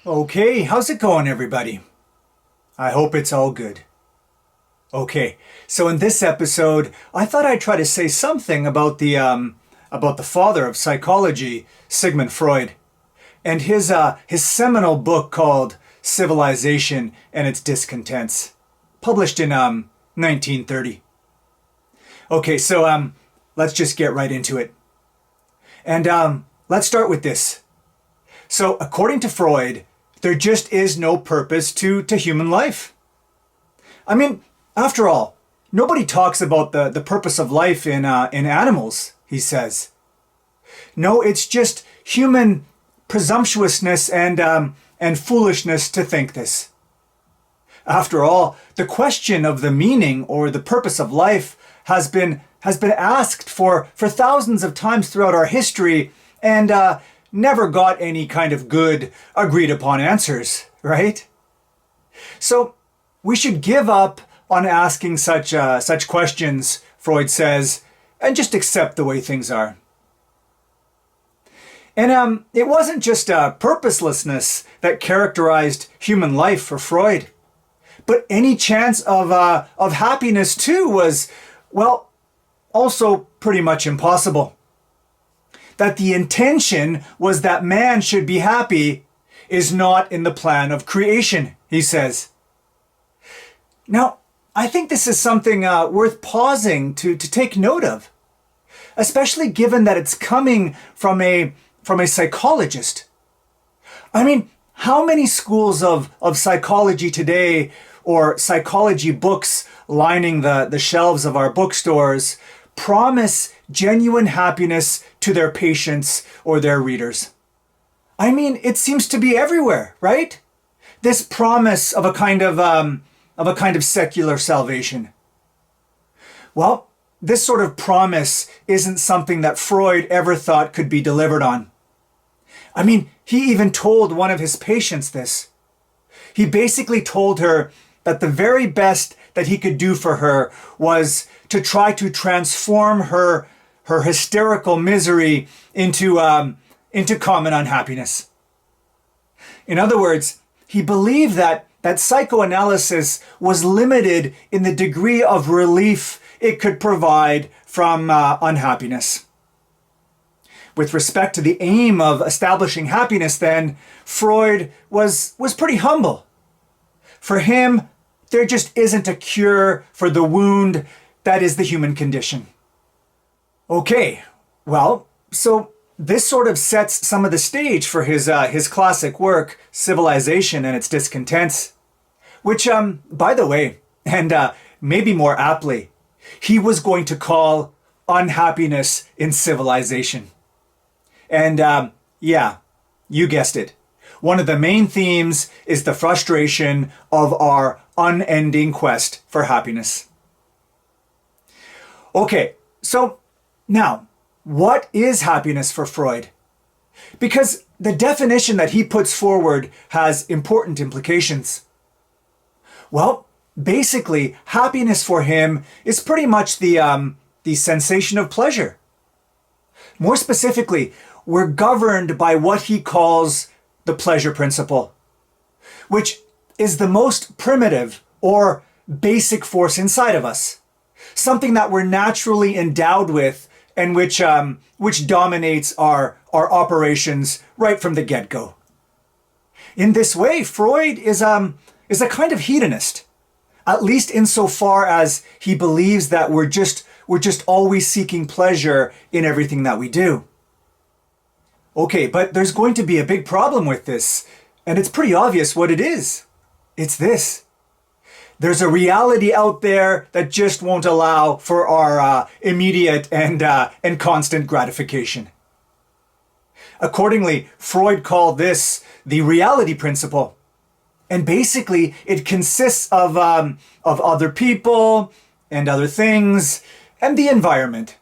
Okay, how's it going, everybody? I hope it's all good. Okay, so in this episode, I thought I'd try to say something about the father of psychology, Sigmund Freud, and his seminal book called Civilization and its Discontents, published in 1930. Okay, so let's just get right into it, and let's start with this. So, according to Freud, there just is no purpose to human life. I mean, after all, nobody talks about the purpose of life in animals, he says. No, it's just human presumptuousness and foolishness to think this. After all, the question of the meaning or the purpose of life has been asked for thousands of times throughout our history, and never got any kind of good, agreed upon answers, right? So we should give up on asking such questions, Freud says, and just accept the way things are. And it wasn't just purposelessness that characterized human life for Freud, but any chance of happiness too was, well, also pretty much impossible. That the intention was that man should be happy is not in the plan of creation, he says. Now, I think this is something worth pausing to take note of, especially given that it's coming from a psychologist. I mean, how many schools of psychology today, or psychology books lining the shelves of our bookstores, promise genuine happiness to their patients or their readers? I mean, it seems to be everywhere, right? This promise of a kind of secular salvation. Well, this sort of promise isn't something that Freud ever thought could be delivered on. I mean, he even told one of his patients this. He basically told her that the very best that he could do for her was to try to transform her hysterical misery into common unhappiness. In other words, he believed that psychoanalysis was limited in the degree of relief it could provide from unhappiness. With respect to the aim of establishing happiness, then, Freud was pretty humble. For him, there just isn't a cure for the wound that is the human condition. Okay, well, so this sort of sets some of the stage for his classic work, Civilization and its Discontents, which, by the way, and maybe more aptly, he was going to call Unhappiness in Civilization. And yeah, you guessed it. One of the main themes is the frustration of our unending quest for happiness. Okay, so now, what is happiness for Freud? Because the definition that he puts forward has important implications. Well, basically, happiness for him is pretty much the sensation of pleasure. More specifically, we're governed by what he calls the pleasure principle, which is the most primitive or basic force inside of us, something that we're naturally endowed with and which dominates our operations right from the get-go. In this way, Freud is a kind of hedonist, at least insofar as he believes that we're just always seeking pleasure in everything that we do. Okay, but there's going to be a big problem with this, and it's pretty obvious what it is. It's this. There's a reality out there that just won't allow for our immediate and constant gratification. Accordingly, Freud called this the reality principle. And basically, it consists of other people and other things and the environment,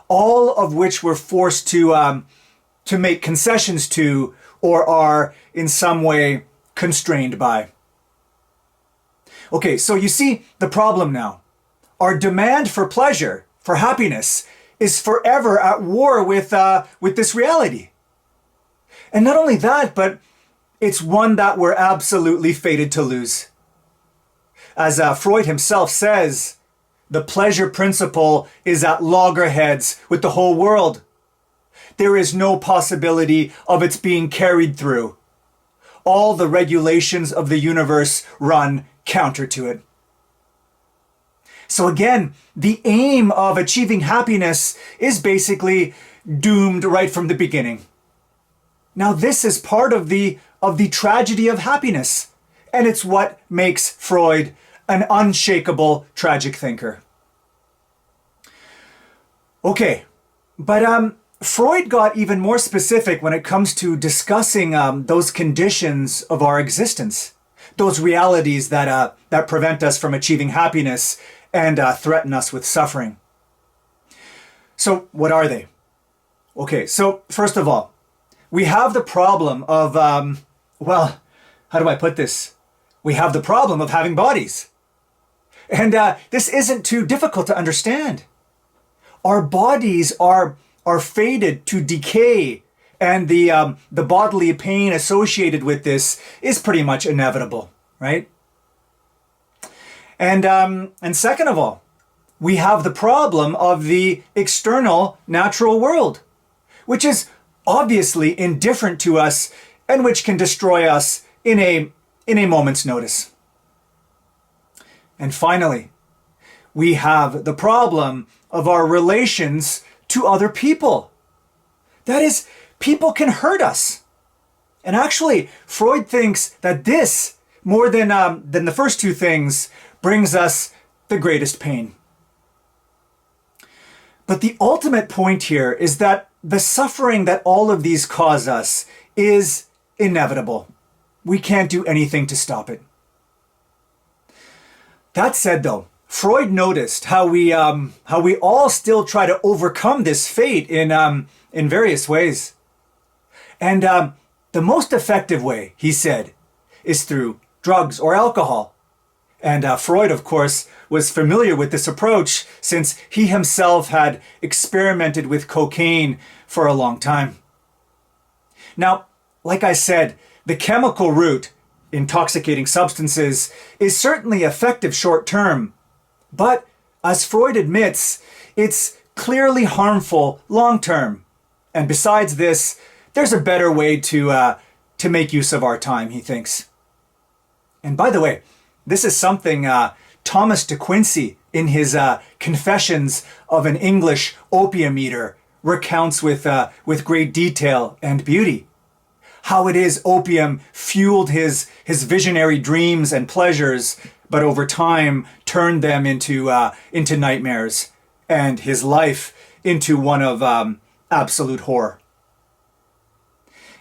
all of which we're forced to make concessions to or are in some way constrained by. Okay, so you see the problem now. Our demand for pleasure, for happiness, is forever at war with this reality. And not only that, but it's one that we're absolutely fated to lose. As Freud himself says, the pleasure principle is at loggerheads with the whole world. There is no possibility of its being carried through. All the regulations of the universe run counter to it. So again, the aim of achieving happiness is basically doomed right from the beginning. Now this is part of the tragedy of happiness, and it's what makes Freud an unshakable tragic thinker. Okay, but Freud got even more specific when it comes to discussing those conditions of our existence, those realities that prevent us from achieving happiness and threaten us with suffering. So what are they? Okay, so first of all, we have the problem of, well, how do I put this? We have the problem of having bodies. And this isn't too difficult to understand. Our bodies are fated to decay, and the bodily pain associated with this is pretty much inevitable, right? And second of all, we have the problem of the external natural world, which is obviously indifferent to us and which can destroy us in a moment's notice. And finally, we have the problem of our relations to other people. That is, people can hurt us. And actually, Freud thinks that this, more than the first two things, brings us the greatest pain. But the ultimate point here is that the suffering that all of these cause us is inevitable. We can't do anything to stop it. That said, though, Freud noticed how we all still try to overcome this fate in various ways. And the most effective way, he said, is through drugs or alcohol. And Freud, of course, was familiar with this approach since he himself had experimented with cocaine for a long time. Now, like I said, the chemical route, intoxicating substances, is certainly effective short term. But as Freud admits, it's clearly harmful long term. And besides this, there's a better way to make use of our time, he thinks. And by the way, this is something Thomas de Quincey, in his Confessions of an English Opium Eater, recounts with great detail and beauty. How it is opium fueled his visionary dreams and pleasures, but over time turned them into nightmares, and his life into one of absolute horror.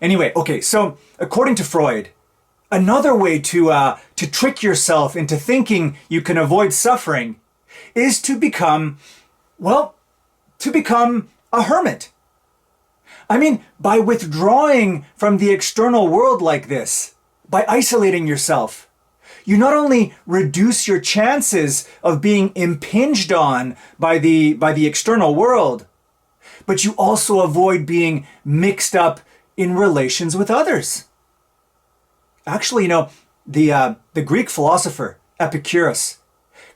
Anyway, okay, so according to Freud, another way to trick yourself into thinking you can avoid suffering is to become a hermit. I mean, by withdrawing from the external world like this, by isolating yourself, you not only reduce your chances of being impinged on by the external world, but you also avoid being mixed up in relations with others. Actually, the Greek philosopher Epicurus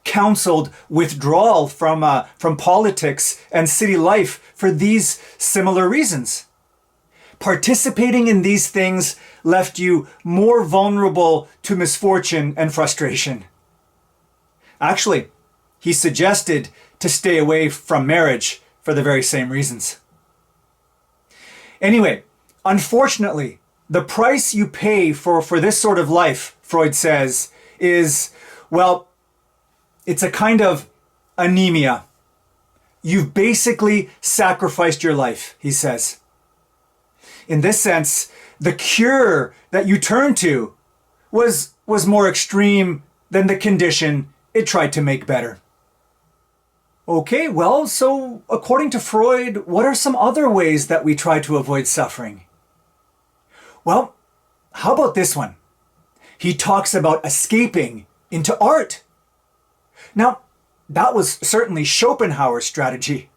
counseled withdrawal from politics and city life for these similar reasons. Participating in these things left you more vulnerable to misfortune and frustration. Actually, he suggested to stay away from marriage for the very same reasons. Anyway, unfortunately, the price you pay for this sort of life, Freud says, is, well, it's a kind of anemia. You've basically sacrificed your life, he says. In this sense, the cure that you turned to was more extreme than the condition it tried to make better. Okay, well, so according to Freud, what are some other ways that we try to avoid suffering? Well, how about this one? He talks about escaping into art. Now, that was certainly Schopenhauer's strategy.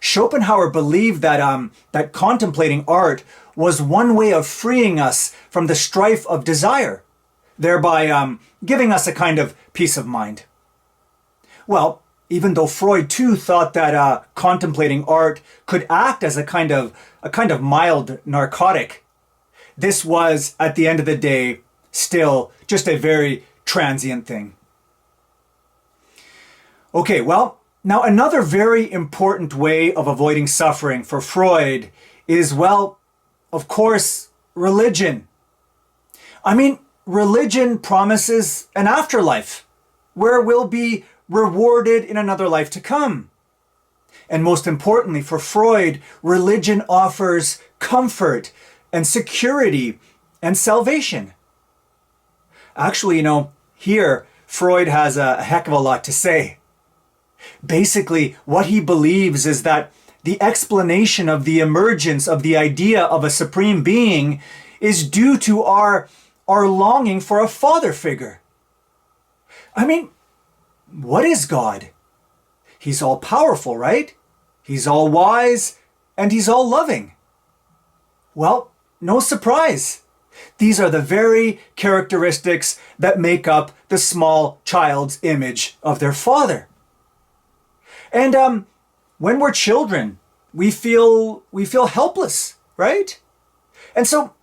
Schopenhauer believed that contemplating art was one way of freeing us from the strife of desire, thereby giving us a kind of peace of mind. Well, even though Freud too thought that contemplating art could act as a kind of mild narcotic, this was, at the end of the day, still just a very transient thing. Okay, well, now another very important way of avoiding suffering for Freud is, well, of course, religion. I mean, religion promises an afterlife where we'll be rewarded in another life to come. And most importantly, for Freud, religion offers comfort and security and salvation. Actually, here Freud has a heck of a lot to say. Basically, what he believes is that the explanation of the emergence of the idea of a supreme being is due to our longing for a father figure. I mean, what is God? He's all powerful, right? He's all wise and he's all loving. Well, no surprise. These are the very characteristics that make up the small child's image of their father. And when we're children, we feel helpless, right? And so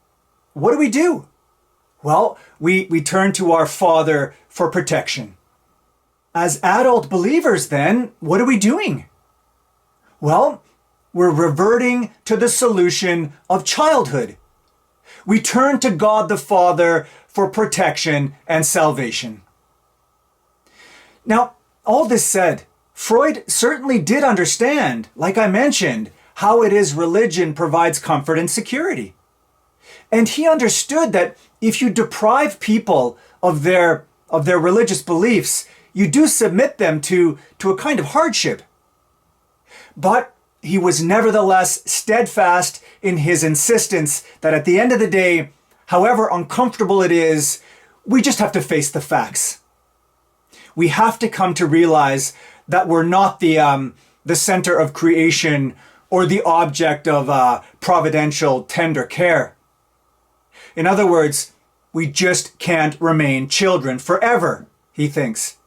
what do? Well, we turn to our Father for protection. As adult believers then, what are we doing? Well, we're reverting to the solution of childhood. We turn to God the Father for protection and salvation. Now, all this said, Freud certainly did understand, like I mentioned, how it is religion provides comfort and security. And he understood that if you deprive people of their religious beliefs, you do submit them to a kind of hardship. But he was nevertheless steadfast in his insistence that at the end of the day, however uncomfortable it is, we just have to face the facts. We have to come to realize that we're not the center of creation or the object of providential tender care. In other words, we just can't remain children forever, he thinks.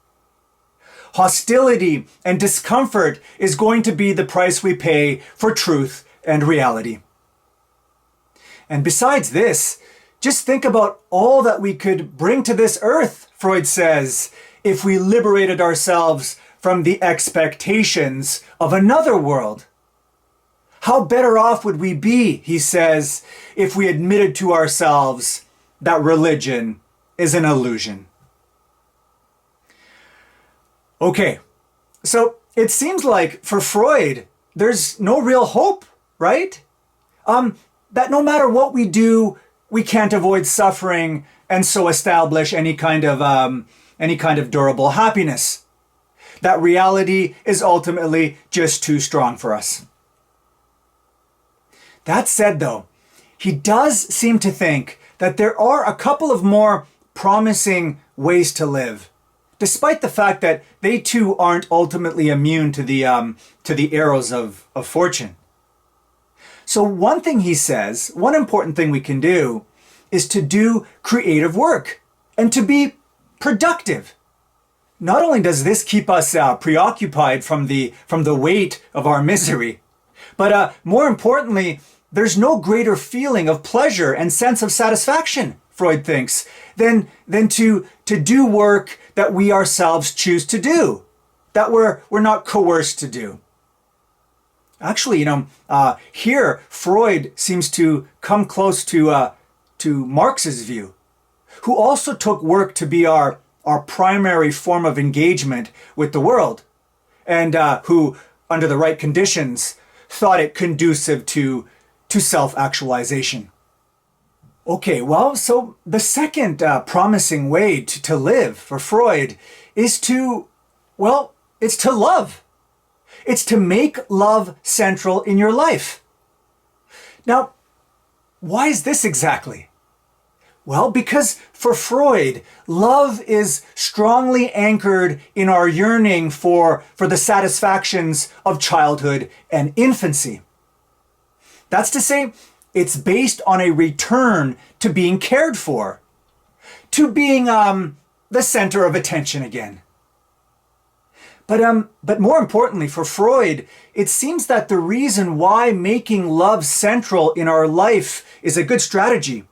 Hostility and discomfort is going to be the price we pay for truth and reality. And besides this, just think about all that we could bring to this earth, Freud says, if we liberated ourselves from the expectations of another world. How better off would we be, he says, if we admitted to ourselves that religion is an illusion. Okay, so it seems like for Freud, there's no real hope, right? That no matter what we do, we can't avoid suffering and so establish any kind of durable happiness. That reality is ultimately just too strong for us. That said, though, he does seem to think that there are a couple of more promising ways to live, despite the fact that they too aren't ultimately immune to the arrows of fortune. So one thing he says, one important thing we can do, is to do creative work and to be productive. Not only does this keep us preoccupied from the weight of our misery, but more importantly, there's no greater feeling of pleasure and sense of satisfaction, Freud thinks, than to do work that we ourselves choose to do, that we're not coerced to do. Actually, here Freud seems to come close to Marx's view, who also took work to be our primary form of engagement with the world, and who, under the right conditions, thought it conducive to self-actualization. Okay, well, so the second promising way to live for Freud is to love. It's to make love central in your life. Now, why is this exactly? Well, because for Freud, love is strongly anchored in our yearning for the satisfactions of childhood and infancy. That's to say, it's based on a return to being cared for, to being the center of attention again. But more importantly, for Freud, it seems that the reason why making love central in our life is a good strategy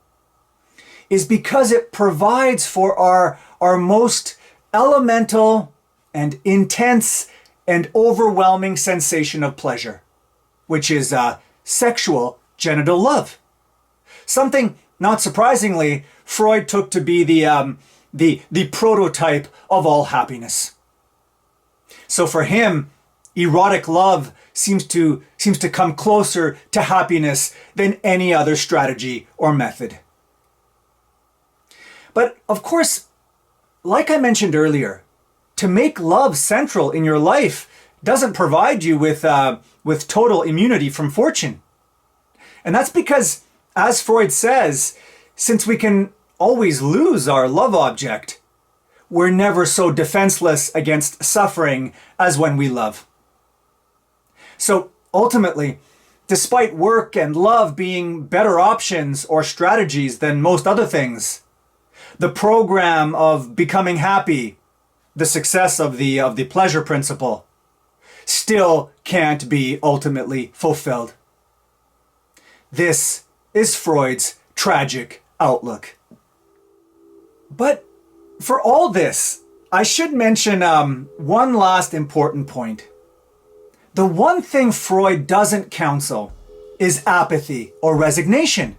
is because it provides for our most elemental and intense and overwhelming sensation of pleasure, which is sexual genital love. Something, not surprisingly, Freud took to be the prototype of all happiness. So for him, erotic love seems to come closer to happiness than any other strategy or method. But of course, like I mentioned earlier, to make love central in your life doesn't provide you with total immunity from fortune. And that's because, as Freud says, since we can always lose our love object, we're never so defenseless against suffering as when we love. So ultimately, despite work and love being better options or strategies than most other things, the program of becoming happy, the success of the pleasure principle, still can't be ultimately fulfilled. This is Freud's tragic outlook. But for all this, I should mention one last important point. The one thing Freud doesn't counsel is apathy or resignation.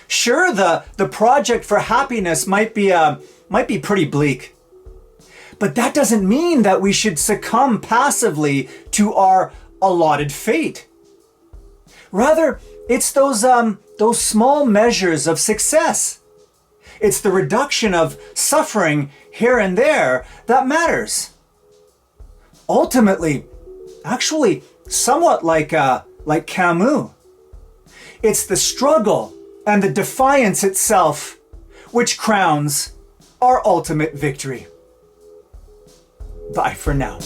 Sure, the project for happiness might be pretty bleak, but that doesn't mean that we should succumb passively to our allotted fate. Rather, it's those small measures of success. It's the reduction of suffering here and there that matters. Ultimately, actually, somewhat like Camus, it's the struggle and the defiance itself which crowns our ultimate victory. Bye for now.